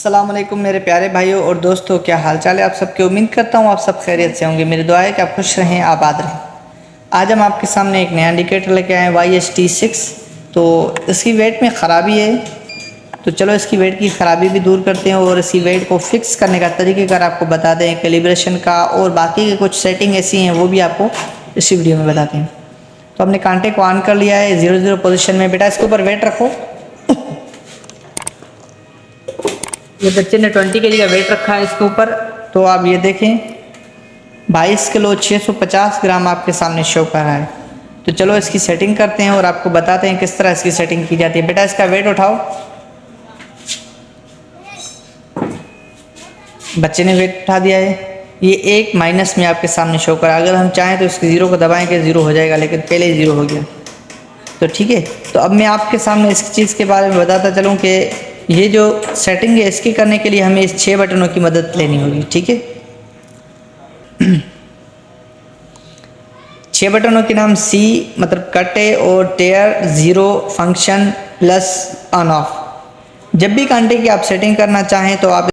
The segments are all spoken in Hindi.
अस्सलाम वालेकुम मेरे प्यारे भाइयों और दोस्तों, क्या हाल चाल है आप सबके। उम्मीद करता हूँ आप सब खैरियत से होंगे। मेरी दुआ है कि आप खुश रहें, आबाद रहें। आज हम आपके सामने एक नया इंडिकेटर लेके आए हैं YST6। तो इसकी वेट में ख़राबी है, तो चलो इसकी वेट की ख़राबी भी दूर करते हैं और इसकी वेट को फिक्स करने का तरीक़ेकार आपको बता दें, कैलिब्रेशन का और बाकी की कुछ सेटिंग ऐसी हैं वो भी आपको इसी वीडियो में बताते हैं। तो हमने कांटे को ऑन कर लिया है 0-0 पोजीशन में। बेटा इसके ऊपर वेट रखो। ये बच्चे ने 20 kg का वेट रखा है इसके ऊपर। तो आप ये देखें 22 किलो 650 ग्राम आपके सामने शो कर रहा है। तो चलो इसकी सेटिंग करते हैं और आपको बताते हैं किस तरह इसकी सेटिंग की जाती है। बेटा इसका वेट उठाओ। बच्चे ने वेट उठा दिया है। ये एक माइनस में आपके सामने शो कर रहा है। अगर हम चाहें तो इसकी ज़ीरो को दबाएंगे, ज़ीरो हो जाएगा, लेकिन पहले ही ज़ीरो हो गया। तो ठीक है, तो अब मैं आपके सामने इस चीज़ के बारे में बताता चलूँ कि ये जो सेटिंग है इसकी करने के लिए हमें इस 6 बटनों की मदद लेनी होगी। ठीक है, 6 बटनों के नाम C मतलब कट है और tare, zero, function, plus, on off. जब भी कांटे की आप सेटिंग करना चाहें तो आप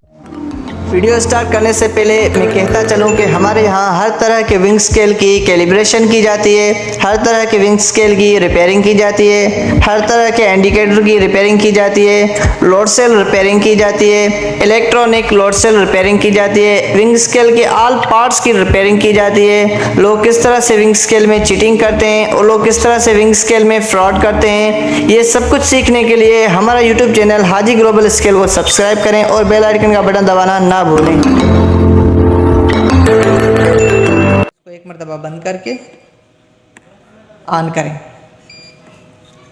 वीडियो स्टार्ट करने से पहले मैं कहता चलूं कि हमारे यहाँ हर तरह के विंग स्केल की कैलिब्रेशन की जाती है, हर तरह के विंग स्केल की रिपेयरिंग की जाती है, हर तरह के इंडिकेटर की रिपेयरिंग की जाती है, लोड सेल रिपेयरिंग की जाती है, इलेक्ट्रॉनिक लोड सेल रिपेयरिंग की जाती है, विंग स्केल के ऑल पार्ट्स की रिपेयरिंग की जाती है। लोग किस तरह से विंग स्केल में चीटिंग करते हैं और लोग किस तरह से विंग स्केल में फ्रॉड करते हैं, ये सब कुछ सीखने के लिए हमारा यूट्यूब चैनल हाजी ग्लोबल स्केल को सब्सक्राइब करें और बेल आइकन का बटन दबाना ना भूलें। इसको एक मरतबा बंद करके ऑन करें।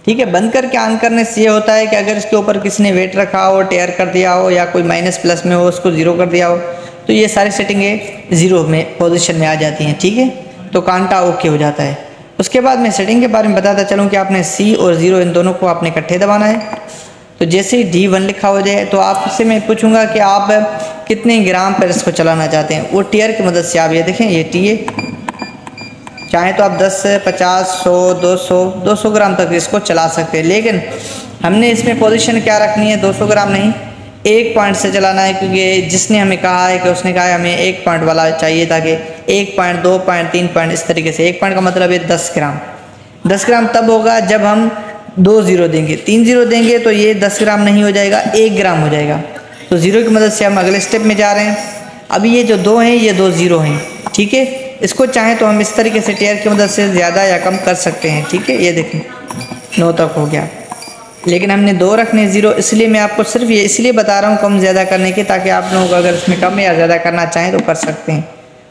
ठीक है, बंद करके ऑन करने से ये होता है कि अगर इसके ऊपर किसी ने वेट रखा हो, टेयर कर दिया हो या कोई माइनस प्लस में हो उसको ज़ीरो कर दिया हो तो ये सारी सेटिंगें ज़ीरो में पोजीशन में आ जाती हैं। ठीक है, तो कांटा ओके हो जाता है। उसके बाद मैं सेटिंग के बारे में बताता चलूँ कि आपने C और ज़ीरो इन दोनों को आपने इकट्ठे दबाना है। तो जैसे ही D1 लिखा हो जाए तो आपसे मैं पूछूंगा कि आप कितने ग्राम पर इसको चलाना चाहते हैं। वो टीयर की मदद से आप ये देखें, ये टी है, चाहे तो आप 10, 50, 100, 200 ग्राम तक इसको चला सकते हैं। लेकिन हमने इसमें पोजीशन क्या रखनी है, 200 ग्राम नहीं, 1 पॉइंट से चलाना है, क्योंकि जिसने हमें कहा है कि उसने कहा है हमें 1 पॉइंट वाला चाहिए, ताकि 1 पॉइंट, 2 पॉइंट, 3 पॉइंट इस तरीके से। 1 पॉइंट का मतलब है 10 ग्राम। 10 ग्राम तब होगा जब हम 2 ज़ीरो देंगे, 3 ज़ीरो देंगे तो ये 10 ग्राम नहीं हो जाएगा, 1 ग्राम हो जाएगा। तो ज़ीरो की मदद से हम अगले स्टेप में जा रहे हैं। अभी ये जो 2 हैं ये 2 ज़ीरो हैं। ठीक है, इसको चाहें तो हम इस तरीके से टेयर की मदद से ज़्यादा या कम कर सकते हैं। ठीक है, ये देखें 9 तक हो गया, लेकिन हमने 2 रखने ज़ीरो, इसलिए मैं आपको सिर्फ ये इसलिए बता रहा हूँ कम ज़्यादा करने की, ताकि आप लोग अगर इसमें कम या ज़्यादा करना चाहें तो कर सकते हैं।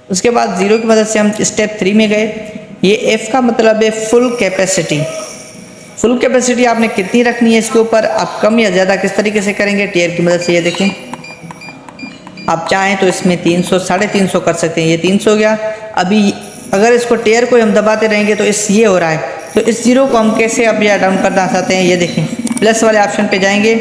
उसके बाद ज़ीरो की मदद से हम स्टेप 3 में गए। ये F का मतलब है फुल कैपेसिटी। फुल कैपेसिटी आपने कितनी रखनी है इसके ऊपर, आप कम या ज़्यादा किस तरीके से करेंगे टेयर की मदद से। ये देखें, आप चाहें तो इसमें 300, 350 कर सकते हैं। ये 300 हो गया। अभी अगर इसको टेयर को हम दबाते रहेंगे तो इस ये हो रहा है, तो इस ज़ीरो को हम कैसे अप या डाउन करना चाहते हैं। ये देखें, प्लस वाले ऑप्शन पे जाएंगे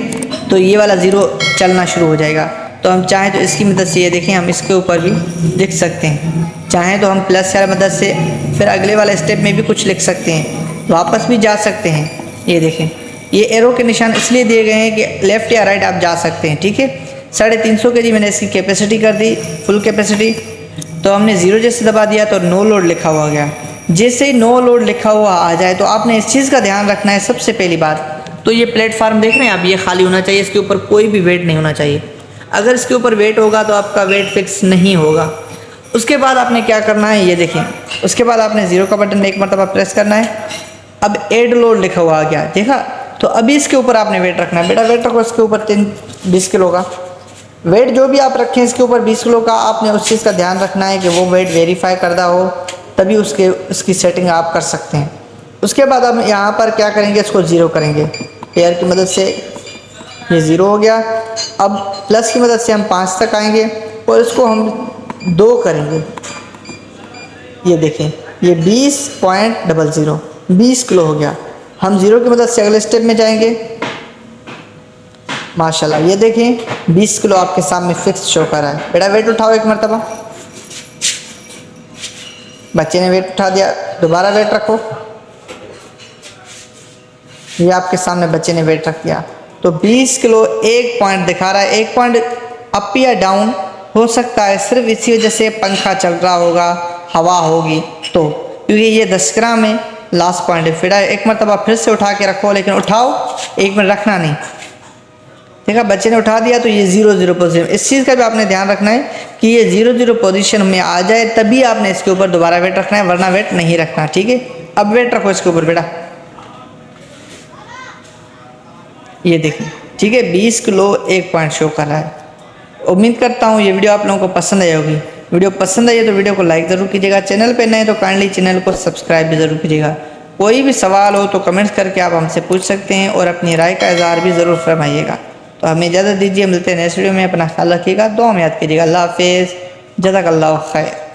तो ये वाला ज़ीरो चलना शुरू हो जाएगा। तो हम चाहें तो इसकी मदद से ये देखें, हम इसके ऊपर भी लिख सकते हैं। चाहें तो हम प्लस वाली मदद से फिर अगले वाले स्टेप में भी कुछ लिख सकते हैं, वापस भी जा सकते हैं। ये देखें, ये एरो के निशान इसलिए दिए गए हैं कि लेफ़्ट या राइट आप जा सकते हैं। ठीक है, 350 kg मैंने इसकी कैपेसिटी कर दी, फुल कैपेसिटी। तो हमने ज़ीरो जैसे दबा दिया तो नो लोड लिखा हुआ गया। जैसे ही नो लोड लिखा हुआ आ जाए तो आपने इस चीज़ का ध्यान रखना है। सबसे पहली बात तो ये प्लेटफार्म देख रहे हैं आप, ये खाली होना चाहिए, इसके ऊपर कोई भी वेट नहीं होना चाहिए। अगर इसके ऊपर वेट होगा तो आपका वेट फिक्स नहीं होगा। उसके बाद आपने क्या करना है, ये देखें, उसके बाद आपने ज़ीरो का बटन एक मरतबा प्रेस करना है। अब एड लोड लिखा हुआ आ गया, देखा। तो अभी इसके ऊपर आपने वेट रखना है। बेटा वेट रखो इसके ऊपर 20 किलो का वेट, जो भी आप रखें इसके ऊपर 20 किलो का, आपने उस चीज़ का ध्यान रखना है कि वो वेट वेरीफाई करदा हो, तभी उसकी सेटिंग आप कर सकते हैं। उसके बाद हम यहाँ पर क्या करेंगे, इसको ज़ीरो करेंगे टेयर की मदद से। ये ज़ीरो हो गया। अब प्लस की मदद से हम 5 तक आएंगे और इसको हम 2 करेंगे। ये देखें, ये 20.00 20 किलो हो गया। हम ज़ीरो की मदद से अगले स्टेप में जाएंगे। माशाल्लाह, ये देखें 20 किलो आपके सामने फिक्स शो कर रहा है। बेटा वेट उठाओ एक मरतबा। बच्चे ने वेट उठा दिया, दोबारा वेट रखो। ये आपके सामने बच्चे ने वेट रख दिया। तो 20 किलो एक पॉइंट दिखा रहा है, एक पॉइंट अप या डाउन हो सकता है सिर्फ इसी वजह से पंखा चल रहा होगा, हवा होगी तो, क्योंकि ये 10 ग्राम है, लास्ट पॉइंट है। फिर एक मरतबा फिर से उठा के रखो, लेकिन उठाओ 1 मिनट रखना नहीं। देखा बच्चे ने उठा दिया तो ये 0-0 पोजीशन, इस चीज़ का भी आपने ध्यान रखना है कि ये 0-0 पोजीशन में आ जाए तभी आपने इसके ऊपर दोबारा वेट रखना है, वरना वेट नहीं रखना। ठीक है, अब वेट रखो इसके ऊपर बेटा, ये देखिए। ठीक है, 20 किलो 1 पॉइंट शो कर रहा है। उम्मीद करता हूँ ये वीडियो आप लोगों को पसंद आई होगी। वीडियो पसंद आई है तो वीडियो को लाइक ज़रूर कीजिएगा, चैनल पे नए तो काइंडली चैनल को सब्सक्राइब भी ज़रूर कीजिएगा। कोई भी सवाल हो तो कमेंट्स करके आप हमसे पूछ सकते हैं और अपनी राय का इज़हार भी ज़रूर फरमाइएगा। तो हमें इजाज़त दीजिए, मिलते हैं नेक्स्ट वीडियो में। अपना ख्याल रखिएगा, दुआ में याद कीजिएगा। अल्लाह हाफ़िज़, जज़ाकल्लाहु खैर।